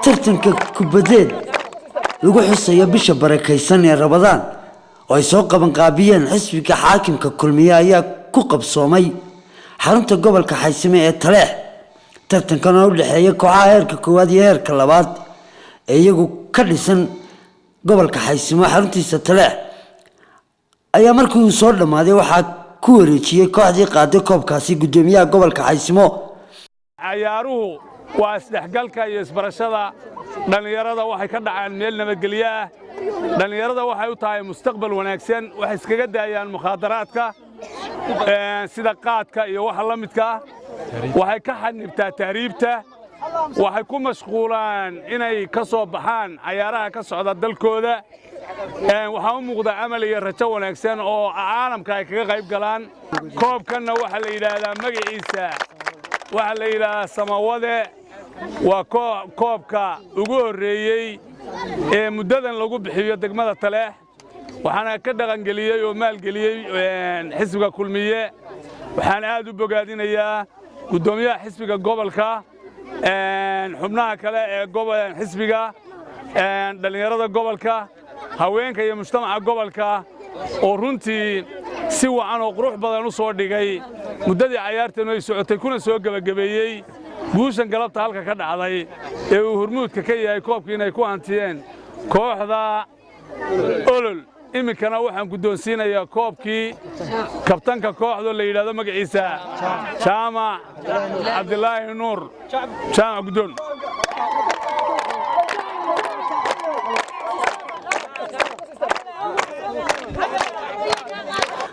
tartanka kubadeed lagu xusayo bisha barakaysan ee Ramadaan oo ay soo qaban qaabiyeen xisbiga xaakimka kulmiye ayaa ku qabsoomay xarunta gobolka Xaysime ee Taleex tartankan oo u dhaxeeya kooxaha heerka koowaad iyo heerka labaad ee iyagu ka dhisan gobolka Xaysime xaruntiisa Taleex ayaa markii uu soo dhamaaday waxa ku wareejiyay kooxdii qaaday koobkaasi gudoomiyaha gobolka Xaysime ciyaaruhu waa isdhexgalka iyo isbarashada dhalinyarada waxay ka dhacaan meel nabadgelyo ah dhalinyarada waxay u tahay mustaqbal wanaagsan waxay iskaga daayaan mukhaadaraadka sida qaadka iyo waxa la midka waxay ka xanibtaa tahriibta waxay ku mashquulaan inay ka soo baxaan ciyaaraha ka socda dalkooda waxa u muuqda amal iyo rajo wanaagsan oo caalamka ay kaga qayb galaan koobkanna waxa la yiraahdaa magaciisa waxa la yiraahdaa Samawade waa koobka ugu horeeyay ee muddadan lagu bixiyo degmada Taleex waxaana ka dhaqan galiyay oo maal galiyay xisbiga kulmiye waxaan aad u bogaadinayaa gudoomiyaha xisbiga gobolka xubnaha kale ee gobolka xisbiga dhalinyarada gobolka haweenka iyo mujtamaca gobolka oo runtii si wacan oo qurux badan u soo dhigay muddadii ciyaartan ay socotay kuna soo gabagabeeyay guushan galabta halka ka dhacday ee uu hormuudka ka yahay koobkii inay ku hantiyeen kooxda olol iminkana waxaan guddoonsiinayaa koobkii kabtanka kooxda la yiraahdo magaciisa Jaamac Cabdilaahi Nuur Jaamac Guddoon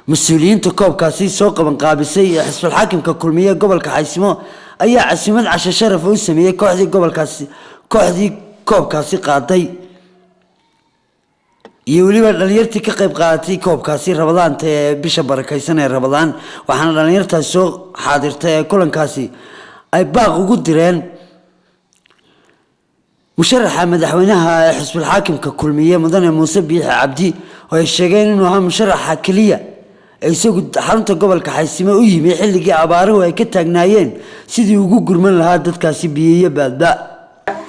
مسؤولينta koobkaasi soo qaban qaabisay ee xisbul xaakimka kulmiye gobolka Xaysimo ayaa caasimad casho sharaf u sameeyay kooxdii koobkaasi qaaday iyo waliba dhalinyartii ka qayb qaadatay koobkaasi Ramadaanta ee bisha barakaysan ee Ramadaan waxaana dhalinyartaas soo xaadirtay ee kulankaasi ay baaq ugu direen musharaxa madaxweynaha xisbul xaakimka kulmiye mudane Muuse Biixi Cabdi oo ay sheegeen inuu ahaa musharaxa kaliya isagu xarunta gobolka Xaysime u yimi xilligii abaaruhu ay ka taagnaayeen sidii ugu gurman lahaa dadkaasi biyeeye baadba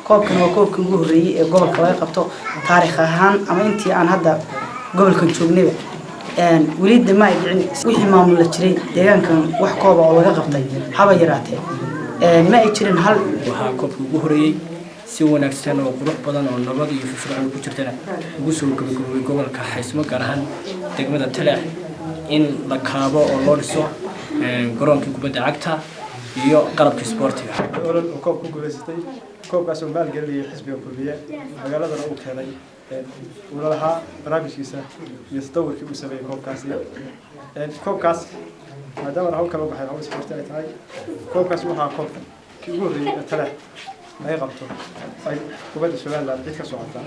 koobkan waa koobkii ugu horeeyay ee gobolka laga qabto taariikh ahaan ama intii aan hadda gobolkan joognay weli dama ay dhicin wixii maamul la jiray deegaankan wax koob oo laga qabtay haba yaraatee ma ay jirin hal waxa koobkii ugu horeeyay si wanaagsan oo qurux badan oo nabad iyo firfircoon ku jirtana ugu soo gabagabay gobolka Xaysime gaar ahaan degmada Taleex in la kaabo oo loo dhiso garoonkii kubadda cagta iyo qalabka isboortiga olol koob ku guuleystay koobkaas oo maal galiyay xisbiga kulmiye magaalada uu keenay walaalaha barnaamijkiisa iyo tawirkii uu sameeyay koobkaas maadaama hawl kala baxay hawl isboorti ay tahay koobkaas waxa koobka kii ugu horeeyay Taleex ay qabto ay kubadda Soomaaliland cid ka socota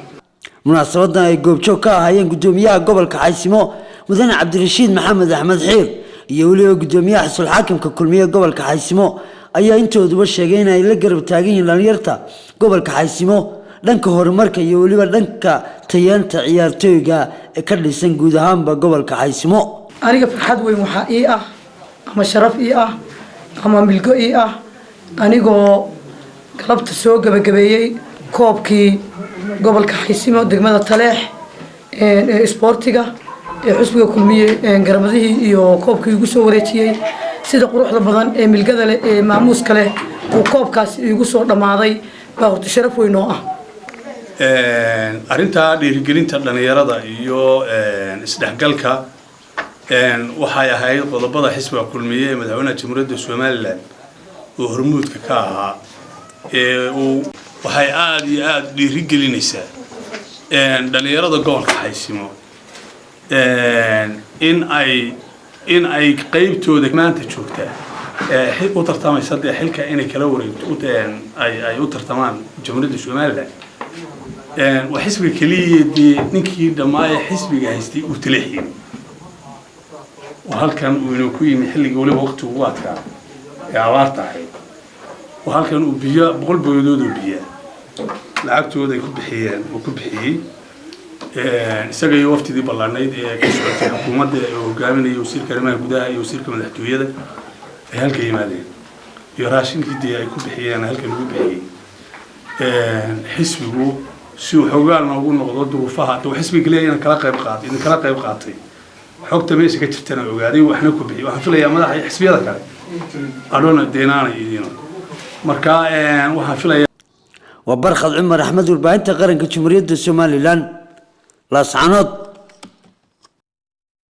munaasabadan ay goobjoog ka ahaayeen gudoomiyaha gobolka Xaysimo mudane Cabdirashiid Maxamed Axmed Xiir iyo waliba gudoomiyaha xisbul xaakimka kulmiye gobolka Xaysimo ayaa intooduba sheegay in ay la garab taagan yihiin dhalinyarta gobolka Xaysimo dhanka horumarka iyo waliba dhanka tayanta ciyaartooyga ee ka dhisan guud ahaanba gobolka Xaysimo aniga farxad weyn waxa ii ah ama sharaf ii ah ama milgo ii ah anigoo galabta soo gabagabeeyay koobkii gobolka Xaysimo degmada Taleex ee isboortiga ee xisbiga kulmiye garamadihii iyo koobkii ugu soo wareejiyay sida quruxda badan ee milgada leh ee maamuuska leh uu koobkaas igu soo dhamaaday baa horta sharaf weyn oo ah arinta dhiirigelinta dhalinyarada iyo isdhexgalka waxay ahayd qodobada xisbiga kulmiye ee madaxweynaha jamhuuriyadda Soomaaliland oo hormuudka ka ahaa waxay aad iyo aad dhiirigelinaysaa dhalinyarada gobolka Xaysimo in ay qaybtooda maanta joogtaa u tartamaysa xilka inay kala wareegto ay u tartamaan jamhuuriyadda Soomaaliland waa xisbiga kaliya ninkii dhammaay xisbiga haystay uu Taleex halkan uu inuu ku yimi xilliga waliba waqti ugu adkaa ee abaarta ahayd halkan uu biyo 100 boqodood oo biyo lacagtooda ay ku bixiyeen oo ku bixiyay isaga iyo waftidii ballaanayd ee ka socotay xukuumadda ee hogaaminaya wasiirka arrimaha gudaha iyo wasiirka madaxtooyada ay halka yimaadeen iyo raashinkii ay ku bixiyeen halkan ugu bixiyay xisbigu si uu xogaal noogu noqdo duruufaha hadda xisbiga kaliya inaan kala qayb qaatay xogta meesha ka jirtana ogaaday waxna ku bixiyay waxaan filayaa madaxa xisbiyada kale adhoona deenaana idiin marka waxaan filayaa وبرخض عمر أحمد والباهنة قرن كجمهورية الصوماليلان لا صعنات